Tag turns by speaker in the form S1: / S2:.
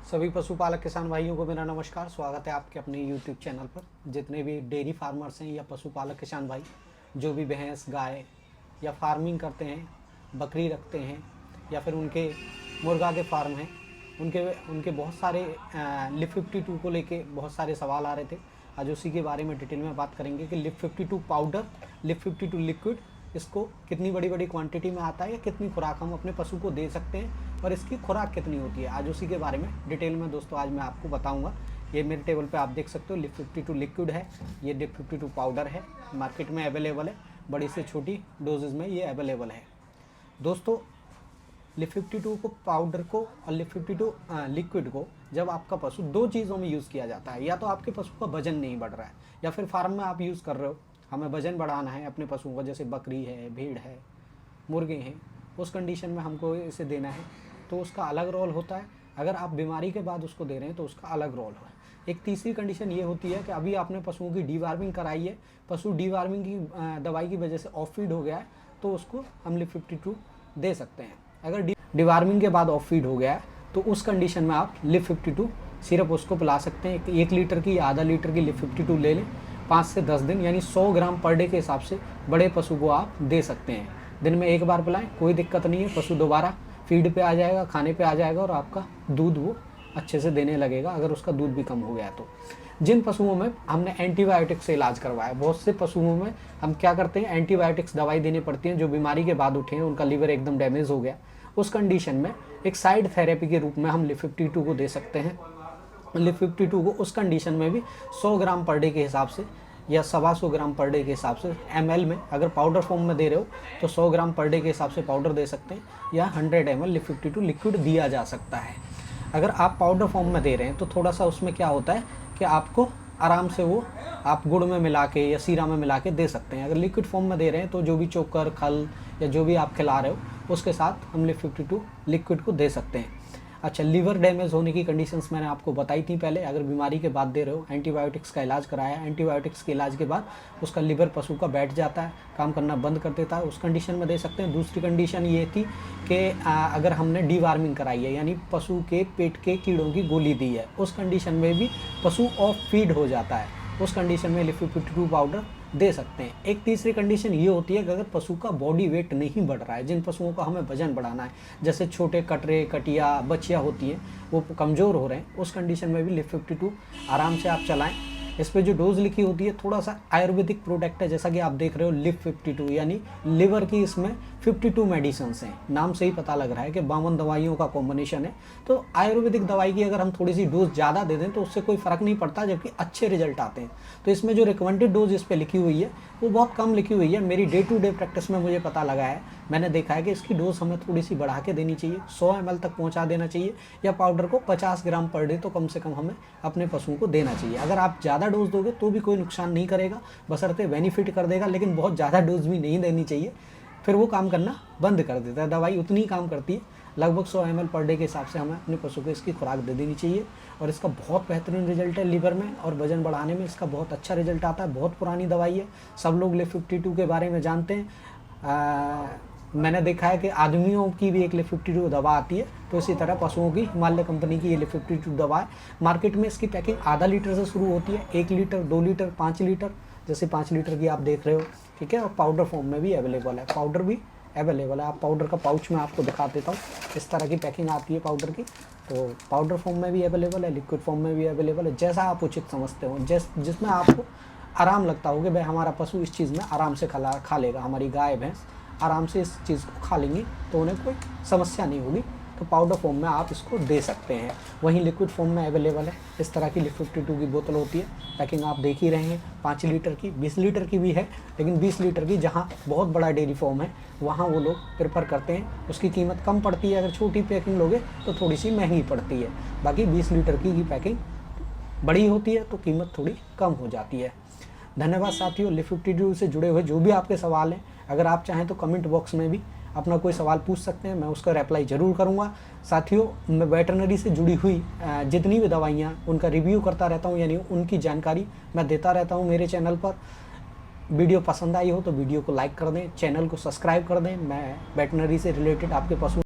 S1: सभी पशुपालक किसान भाइयों को मेरा नमस्कार। स्वागत है आपके अपने यूट्यूब चैनल पर। जितने भी डेयरी फार्मर्स हैं या पशुपालक किसान भाई जो भी भैंस गाय या फार्मिंग करते हैं, बकरी रखते हैं या फिर उनके मुर्गा के फार्म हैं, उनके उनके बहुत सारे लिप 52 को लेके बहुत सारे सवाल आ रहे थे। आज उसी के बारे में डिटेल में बात करेंगे कि लिप 52 पाउडर, लिप 52 लिक्विड, इसको कितनी बड़ी बड़ी क्वांटिटी में आता है या कितनी खुराक हम अपने पशु को दे सकते हैं और इसकी खुराक कितनी होती है। आज उसी के बारे में डिटेल में दोस्तों आज मैं आपको बताऊंगा। ये मेरे टेबल पे आप देख सकते हो लिप 52 लिक्विड है, ये लिप 52 पाउडर है, मार्केट में अवेलेबल है, बड़ी से छोटी डोजेज में ये अवेलेबल है। दोस्तों लिप 52 को पाउडर को और लिप 52 लिक्विड को जब आपका पशु दो चीज़ों में यूज़ किया जाता है, या तो आपके पशु का वजन नहीं बढ़ रहा है या फिर फार्म में आप यूज़ कर रहे हो, हमें वजन बढ़ाना है अपने पशुओं का, जैसे बकरी है, भेड़ है, मुर्गे हैं, उस कंडीशन में हमको इसे देना है तो उसका अलग रोल होता है। अगर आप बीमारी के बाद उसको दे रहे हैं तो उसका अलग रोल है। एक तीसरी कंडीशन ये होती है कि अभी आपने पशुओं की डीवार्मिंग कराई है, पशु डीवार्मिंग की दवाई की वजह से ऑफ फीड हो गया है, तो उसको हम लिप 52 दे सकते हैं। अगर डीवार्मिंग के बाद ऑफ फीड हो गया है तो उस कंडीशन में आप लिप 52 सिर्फ उसको पिला सकते हैं। 1 लीटर की या आधा लीटर की लिप 52 ले लें, 5 से 10 दिन यानी 100 ग्राम पर डे के हिसाब से बड़े पशु को आप दे सकते हैं। दिन में एक बार पिलाएं, कोई दिक्कत नहीं है, पशु दोबारा फीड पे आ जाएगा, खाने पे आ जाएगा और आपका दूध वो अच्छे से देने लगेगा अगर उसका दूध भी कम हो गया तो। जिन पशुओं में हमने एंटीबायोटिक से इलाज करवाया, बहुत से पशुओं में हम क्या करते हैं, एंटीबायोटिक्स दवाई देनी पड़ती है जो बीमारी के बाद उठे हैं, उनका लीवर एकदम डैमेज हो गया, उस कंडीशन में एक साइड थेरेपी के रूप में हम लिप 52 को दे सकते हैं। लिप 52 को उस कंडीशन में भी 100 ग्राम पर डे के हिसाब से या 125 ग्राम पर डे के हिसाब से ml में, अगर पाउडर फॉर्म में दे रहे हो तो 100 ग्राम पर डे के हिसाब से पाउडर दे सकते हैं या 100 ml लिप 52 लिक्विड दिया जा सकता है। अगर आप पाउडर फॉर्म में दे रहे हैं तो थोड़ा सा उसमें क्या होता है कि आपको आराम से वो आप गुड़ में मिला के या सीरा में मिला के दे सकते हैं। अगर लिक्विड फॉर्म में दे रहे हैं तो जो भी चोकर, खल या जो भी आप खिला रहे हो उसके साथ हम लिप 52 लिक्विड को दे सकते हैं। अच्छा, लीवर डैमेज होने की कंडीशंस मैंने आपको बताई थी पहले। अगर बीमारी के बाद दे रहे हो, एंटीबायोटिक्स का इलाज कराया, एंटीबायोटिक्स के इलाज के बाद उसका लीवर पशु का बैठ जाता है, काम करना बंद कर देता है, उस कंडीशन में दे सकते हैं। दूसरी कंडीशन ये थी कि अगर हमने डीवार्मिंग कराई है यानी पशु के पेट के कीड़ों की गोली दी है, उस कंडीशन में भी पशु ऑफ फीड हो जाता है, उस कंडीशन में लिप 52 पाउडर दे सकते हैं। एक तीसरी कंडीशन ये होती है कि अगर पशु का बॉडी वेट नहीं बढ़ रहा है, जिन पशुओं का हमें वजन बढ़ाना है, जैसे छोटे कटरे, कटिया, बच्चियाँ होती हैं, वो कमज़ोर हो रहे हैं, उस कंडीशन में भी लिप 52 आराम से आप चलाएं। इस पर जो डोज लिखी होती है थोड़ा सा आयुर्वेदिक प्रोडक्ट है, जैसा कि आप देख रहे हो लिप 52 यानी लिवर की इसमें 52 मेडिसिन्स हैं, नाम से ही पता लग रहा है कि 52 दवाइयों का कॉम्बिनेशन है। तो आयुर्वेदिक दवाई की अगर हम थोड़ी सी डोज ज़्यादा दे दें तो उससे कोई फ़र्क नहीं पड़ता, जबकि अच्छे रिजल्ट आते हैं। तो इसमें जो रिकमेंडेड डोज इस पर लिखी हुई है वो बहुत कम लिखी हुई है। मेरी डे टू डे प्रैक्टिस में मुझे पता लगा है, मैंने देखा है कि इसकी डोज हमें थोड़ी सी बढ़ा के देनी चाहिए, 100 ml तक पहुंचा देना चाहिए, या पाउडर को 50 ग्राम पर डे तो कम से कम हमें अपने पशुओं को देना चाहिए। अगर आप ज़्यादा डोज दोगे तो भी कोई नुकसान नहीं करेगा, बशर्ते बेनिफिट कर देगा, लेकिन बहुत ज़्यादा डोज भी नहीं देनी चाहिए, फिर वो काम करना बंद कर देता है। दवाई उतनी ही काम करती है, लगभग 100 ml पर डे के हिसाब से हमें अपने पशु को इसकी खुराक दे देनी चाहिए। और इसका बहुत बेहतरीन रिजल्ट है लीवर में और वजन बढ़ाने में, इसका बहुत अच्छा रिजल्ट आता है। बहुत पुरानी दवाई है, सब लोग लिप 52 के बारे में जानते हैं। मैंने देखा है कि आदमियों की भी एक लिप 52 दवा आती है, तो इसी तरह पशुओं की हिमालय कंपनी की ये लिप 52 दवा है। मार्केट में इसकी पैकिंग आधा लीटर से शुरू होती है, 1 लीटर, 2 लीटर, 5 लीटर, जैसे 5 लीटर की आप देख रहे हो, ठीक है। और पाउडर फॉर्म में भी अवेलेबल है, पाउडर भी अवेलेबल है। आप पाउडर का पाउच में आपको दिखा देता हूँ, इस तरह की पैकिंग आती है पाउडर की। तो पाउडर फॉर्म में भी अवेलेबल है, लिक्विड फॉर्म में भी अवेलेबल है, जैसा आप उचित समझते हो, जिसमें आपको आराम लगता हो कि भाई हमारा पशु इस चीज़ में आराम से खा लेगा, हमारी गाय भैंस आराम से इस चीज़ को खा लेंगी तो उन्हें कोई समस्या नहीं होगी, तो पाउडर फॉर्म में आप इसको दे सकते हैं। वहीं लिक्विड फॉर्म में अवेलेबल है, इस तरह की लिप 52 की बोतल होती है, पैकिंग आप देख ही रहे हैं, 5 लीटर की, 20 लीटर की भी है, लेकिन 20 लीटर की जहाँ बहुत बड़ा डेयरी फॉर्म है वहाँ वो लोग प्रेफर करते हैं, उसकी कीमत कम पड़ती है। अगर छोटी पैकिंग लोगे तो थोड़ी सी महंगी पड़ती है, बाकी 20 लीटर की पैकिंग बड़ी होती है तो कीमत थोड़ी कम हो जाती है। धन्यवाद साथियों। लिप 52 से जुड़े हुए जो भी आपके सवाल हैं, अगर आप चाहें तो कमेंट बॉक्स में भी अपना कोई सवाल पूछ सकते हैं, मैं उसका रिप्लाई ज़रूर करूंगा। साथियों, मैं वेटरनरी से जुड़ी हुई जितनी भी दवाइयाँ उनका रिव्यू करता रहता हूं, यानी उनकी जानकारी मैं देता रहता हूं मेरे चैनल पर। वीडियो पसंद आई हो तो वीडियो को लाइक कर दें, चैनल को सब्सक्राइब कर दें। मैं वेटरनरी से रिलेटेड आपके पशु